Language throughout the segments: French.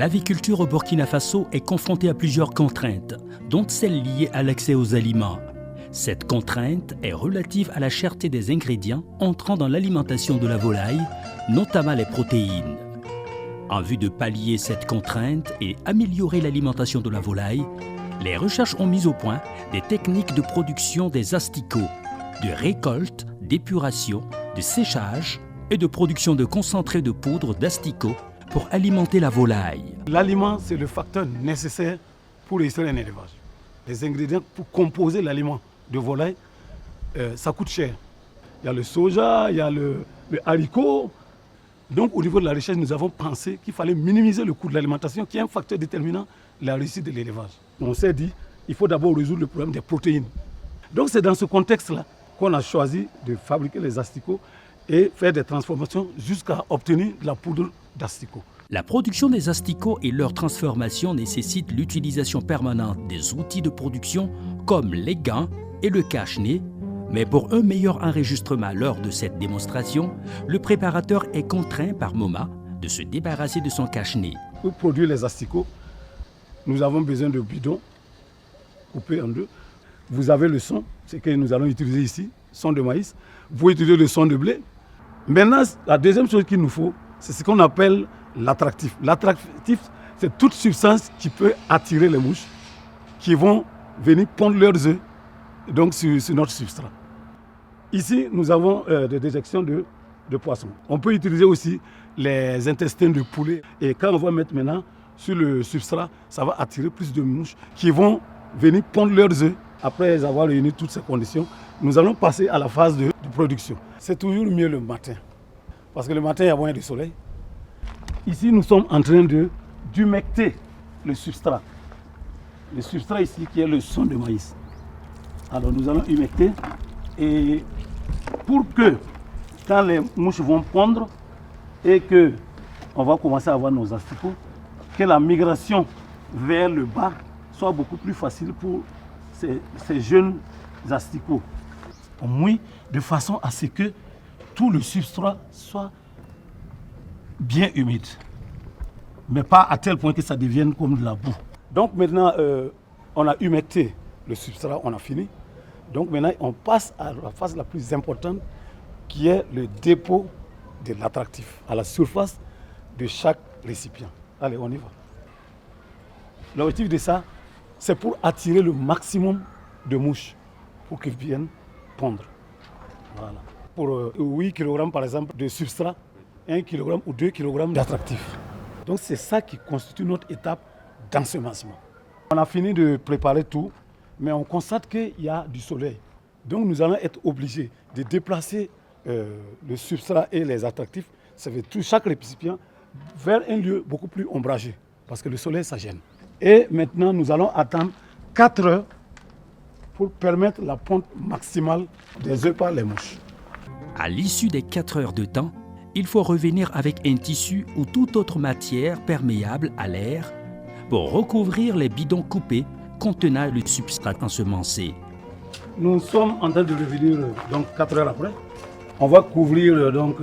L'aviculture au Burkina Faso est confrontée à plusieurs contraintes, dont celle liée à l'accès aux aliments. Cette contrainte est relative à la cherté des ingrédients entrant dans l'alimentation de la volaille, notamment les protéines. En vue de pallier cette contrainte et améliorer l'alimentation de la volaille, les recherches ont mis au point des techniques de production des asticots, de récolte, d'épuration, de séchage et de production de concentré de poudre d'asticots pour alimenter la volaille. L'aliment, c'est le facteur nécessaire pour réussir un élevage. Les ingrédients pour composer l'aliment de volaille, ça coûte cher. Il y a le soja, il y a le haricot. Donc au niveau de la recherche, nous avons pensé qu'il fallait minimiser le coût de l'alimentation, qui est un facteur déterminant de la réussite de l'élevage. On s'est dit qu'il faut d'abord résoudre le problème des protéines. Donc c'est dans ce contexte-là qu'on a choisi de fabriquer les asticots et faire des transformations jusqu'à obtenir de la poudre d'asticots. La production des asticots et leur transformation nécessitent l'utilisation permanente des outils de production comme les gants et le cache-nez, mais pour un meilleur enregistrement lors de cette démonstration, le préparateur est contraint par moment de se débarrasser de son cache-nez. Pour produire les asticots, nous avons besoin de bidons coupés en deux. Vous avez le son, c'est que nous allons utiliser ici, son de maïs. Vous pouvez utiliser le son de blé. Maintenant, la deuxième chose qu'il nous faut, c'est ce qu'on appelle l'attractif. L'attractif, c'est toute substance qui peut attirer les mouches qui vont venir pondre leurs œufs donc sur notre substrat. Ici, nous avons des déjections de poissons. On peut utiliser aussi les intestins de poulet. Et quand on va mettre maintenant sur le substrat, ça va attirer plus de mouches qui vont venir pondre leurs œufs. Après avoir réuni toutes ces conditions, nous allons passer à la phase de production. C'est toujours mieux le matin, parce que le matin, il y a moins de soleil. Ici, nous sommes en train d'humecter le substrat. Le substrat ici qui est le son de maïs. Alors nous allons humecter et pour que quand les mouches vont pondre et que on va commencer à avoir nos asticots, que la migration vers le bas soit beaucoup plus facile pour ces jeunes asticots. On mouille de façon à ce que tout le substrat soit bien humide, mais pas à tel point que ça devienne comme de la boue. Donc maintenant, on a humecté le substrat, on a fini. Donc maintenant, on passe à la phase la plus importante qui est le dépôt de l'attractif à la surface de chaque récipient. Allez, on y va. L'objectif de ça, c'est pour attirer le maximum de mouches pour qu'ils viennent pondre. Voilà. Pour 8 kg par exemple de substrat, 1 kg ou 2 kg d'attractif. Donc c'est ça qui constitue notre étape d'ensemencement. On a fini de préparer tout, mais on constate qu'il y a du soleil. Donc nous allons être obligés de déplacer le substrat et les attractifs, ça veut dire chaque récipient, vers un lieu beaucoup plus ombragé, parce que le soleil, ça gêne. Et maintenant, nous allons attendre 4 heures pour permettre la ponte maximale des œufs par les mouches. À l'issue des 4 heures de temps, il faut revenir avec un tissu ou toute autre matière perméable à l'air pour recouvrir les bidons coupés contenant le substrat ensemencé. Nous sommes en train de revenir donc 4 heures après. On va couvrir donc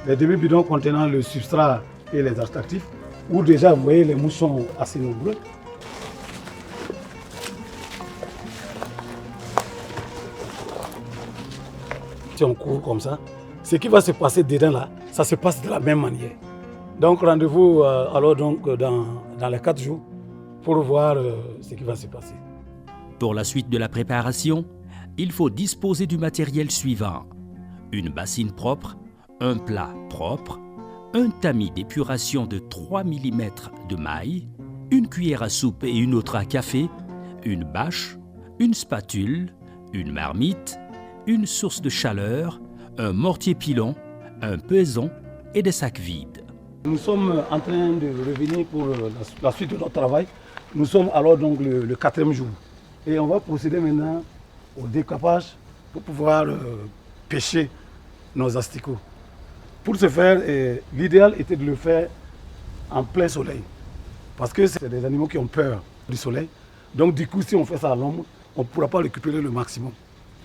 les demi-bidons contenant le substrat et les attractifs, où déjà vous voyez les mouches sont assez nombreux. Si on couvre comme ça, ce qui va se passer dedans là, ça se passe de la même manière. Donc rendez-vous alors donc dans les 4 jours pour voir ce qui va se passer. Pour la suite de la préparation, il faut disposer du matériel suivant: une bassine propre, un plat propre, un tamis d'épuration de 3 mm de maille, une cuillère à soupe et une autre à café, une bâche, une spatule, une marmite, une source de chaleur, un mortier pilon, un peson et des sacs vides. Nous sommes en train de revenir pour la suite de notre travail. Nous sommes alors donc le 4e jour. Et on va procéder maintenant au découpage pour pouvoir pêcher nos asticots. Pour ce faire, l'idéal était de le faire en plein soleil. Parce que c'est des animaux qui ont peur du soleil. Donc du coup, si on fait ça à l'ombre, on ne pourra pas récupérer le maximum.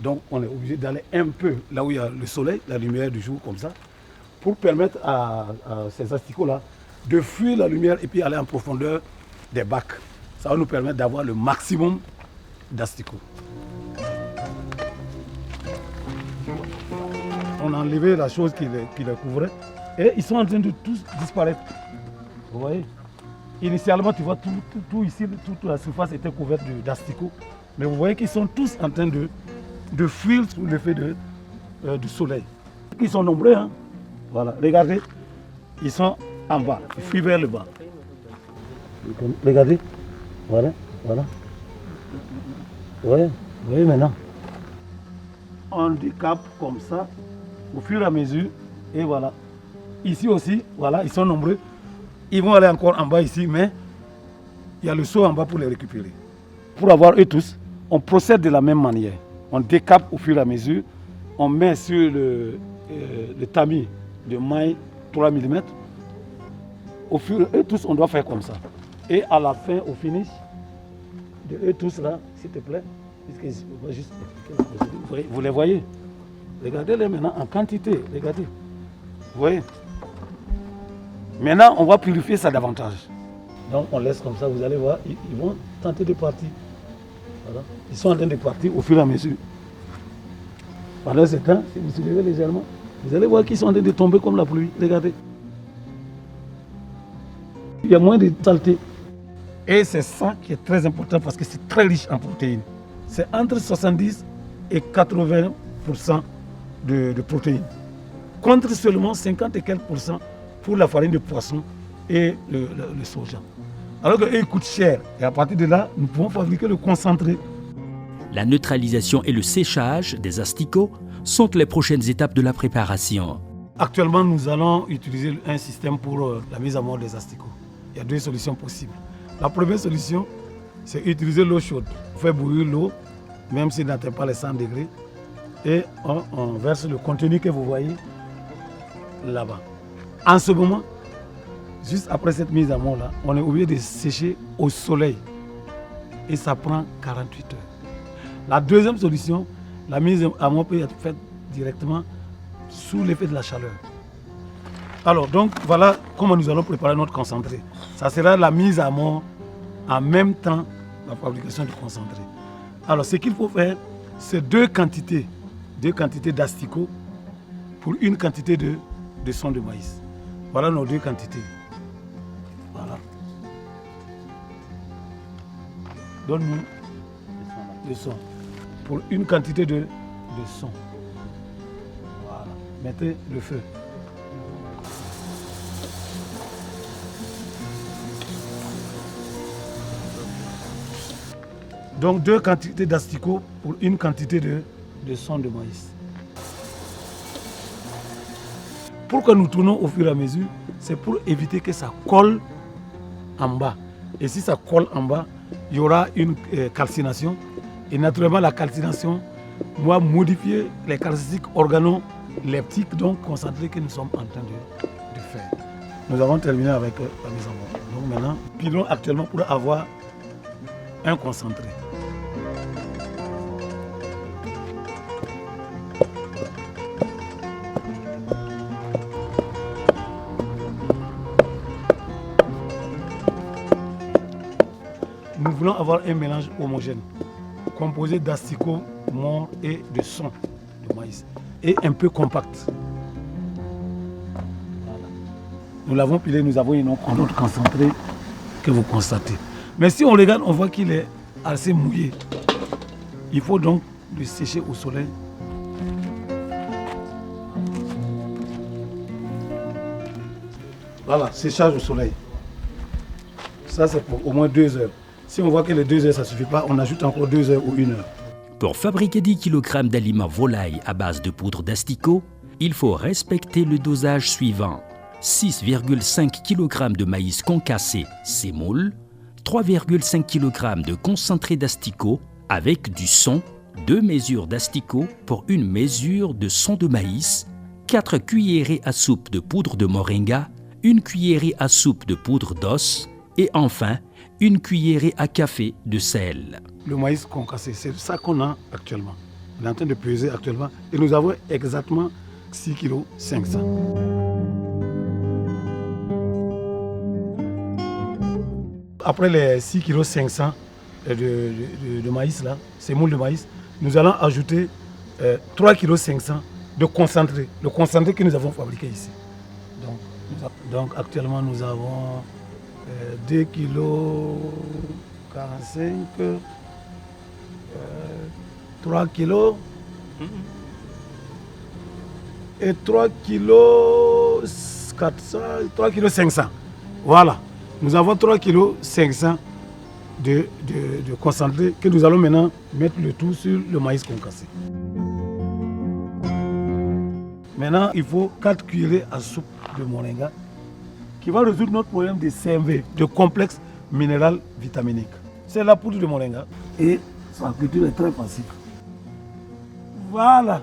Donc on est obligé d'aller un peu là où il y a le soleil, la lumière du jour comme ça, pour permettre à ces asticots-là de fuir la lumière et puis aller en profondeur des bacs. Ça va nous permettre d'avoir le maximum d'asticots. On a enlevé la chose qui les couvrait et ils sont en train de tous disparaître. Vous voyez? Initialement, tu vois, tout ici, toute la surface était couverte d'asticots. Mais vous voyez qu'ils sont tous en train de fuir sous l'effet du soleil. Ils sont nombreux, hein? Voilà, regardez, ils sont en bas, ils fuient vers le bas. Regardez, voilà. Vous voyez maintenant. On décape comme ça, au fur et à mesure, et voilà. Ici aussi, voilà, ils sont nombreux. Ils vont aller encore en bas ici, mais il y a le seau en bas pour les récupérer. Pour avoir eux tous, on procède de la même manière. On décape au fur et à mesure, on met sur le tamis de maille 3 mm. Au fur et tous, on doit faire comme ça. Et à la fin, au finish, de eux tous là, s'il te plaît, vous les voyez. Regardez-les maintenant en quantité, regardez. Vous voyez. Maintenant, on va purifier ça davantage. Donc on laisse comme ça, vous allez voir, ils vont tenter de partir. Voilà. Ils sont en train de partir au fur et à mesure. Pendant ce temps, si vous soulevez légèrement, vous allez voir qu'ils sont en train de tomber comme la pluie. Regardez. Il y a moins de saleté. Et c'est ça qui est très important parce que c'est très riche en protéines. C'est entre 70 et 80% de protéines. Contre seulement 50 et quelques % pour la farine de poisson et le soja. Alors qu'ils coûtent cher. Et à partir de là, nous pouvons fabriquer le concentré. La neutralisation et le séchage des asticots sont les prochaines étapes de la préparation. Actuellement, nous allons utiliser un système pour la mise à mort des asticots. Il y a deux solutions possibles. La première solution, c'est utiliser l'eau chaude. On fait bouillir l'eau, même s'il n'atteint pas les 100 degrés, et on verse le contenu que vous voyez là-bas. En ce moment, juste après cette mise à mort-là, on est obligé de sécher au soleil. Et ça prend 48 heures. La deuxième solution, la mise à mort peut être faite directement sous l'effet de la chaleur. Alors, donc, voilà comment nous allons préparer notre concentré. Ça sera la mise à mort en même temps la fabrication du concentré. Alors, ce qu'il faut faire, c'est deux quantités d'asticots pour une quantité de son de maïs. Voilà nos deux quantités. Voilà. Donne-nous le son. Pour une quantité de son. Voilà. Mettez le feu. Donc deux quantités d'asticots pour une quantité de son de maïs. Pourquoi nous tournons au fur et à mesure? C'est pour éviter que ça colle en bas. Et si ça colle en bas, il y aura une calcination. Et naturellement, la calcination va modifier les caractéristiques organoleptiques, donc concentrées, que nous sommes en train de faire. Nous avons terminé avec la mise en mort. Donc maintenant, pilons actuellement pour avoir un concentré. Nous voulons avoir un mélange homogène, composé d'asticots morts et de son de maïs, et un peu compact. Voilà. Nous l'avons pilé, nous avons notre concentré que vous constatez. Mais si on regarde, on voit qu'il est assez mouillé. Il faut donc le sécher au soleil. Voilà, séchage au soleil. Ça, c'est pour au moins 2 heures. Si on voit que les 2 heures, ça ne suffit pas, on ajoute encore 2 heures ou 1 heure. Pour fabriquer 10 kg d'aliments volailles à base de poudre d'asticot, il faut respecter le dosage suivant. 6,5 kg de maïs concassé, sémoule, 3,5 kg de concentré d'asticot avec du son, 2 mesures d'asticot pour une mesure de son de maïs, 4 cuillerées à soupe de poudre de moringa, 1 cuillerée à soupe de poudre d'os et enfin 1 cuillerée à café de sel. Le maïs concassé, c'est ça qu'on a actuellement. On est en train de peser actuellement et nous avons exactement 6,5 kg. après les 6,5 kg de maïs, là, semoule de maïs, nous allons ajouter 3,5 kg de concentré, le concentré que nous avons fabriqué ici. Donc actuellement nous avons 2,45 kg, 3 kg et 3 kg 400, 3 kg 500. Voilà, nous avons 3 kg 500 de concentré que nous allons maintenant mettre le tout sur le maïs concassé. Maintenant, il faut 4 cuillerées à soupe de moringa qui va résoudre notre problème de CMV, de complexe minéral vitaminique. C'est la poudre de moringa et sa culture est très facile. Voilà.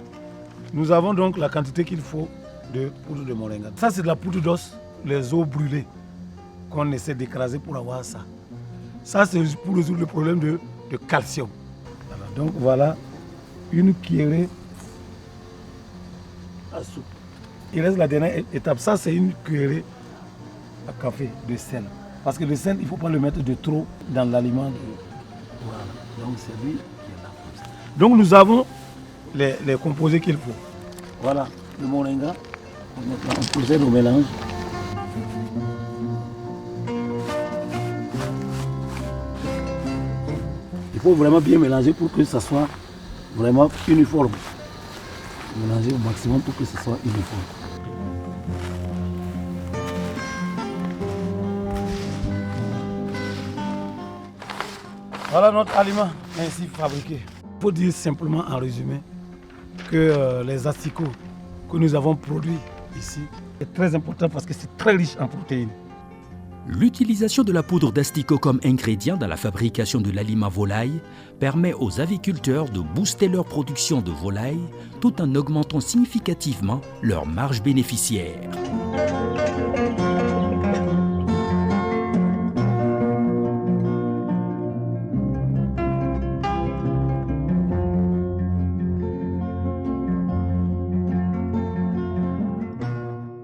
Nous avons donc la quantité qu'il faut de poudre de moringa. Ça, c'est de la poudre d'os, les os brûlés qu'on essaie d'écraser pour avoir ça. Ça, c'est pour résoudre le problème de calcium. Voilà. Donc voilà une cuillerée à soupe. Il reste la dernière étape. Ça, c'est une cuillerée à café de sel. Parce que le sel, il ne faut pas le mettre de trop dans l'aliment. Voilà. Donc c'est lui qui est là comme ça. Donc nous avons les composés qu'il faut. Voilà, le moringa. On procède au mélange. Il faut vraiment bien mélanger pour que ça soit vraiment uniforme. Mélanger au maximum pour que ce soit uniforme. Voilà notre aliment ainsi fabriqué. Il faut dire simplement en résumé que les asticots que nous avons produits ici est très important parce que c'est très riche en protéines. L'utilisation de la poudre d'asticot comme ingrédient dans la fabrication de l'aliment volaille permet aux aviculteurs de booster leur production de volaille tout en augmentant significativement leur marge bénéficiaire.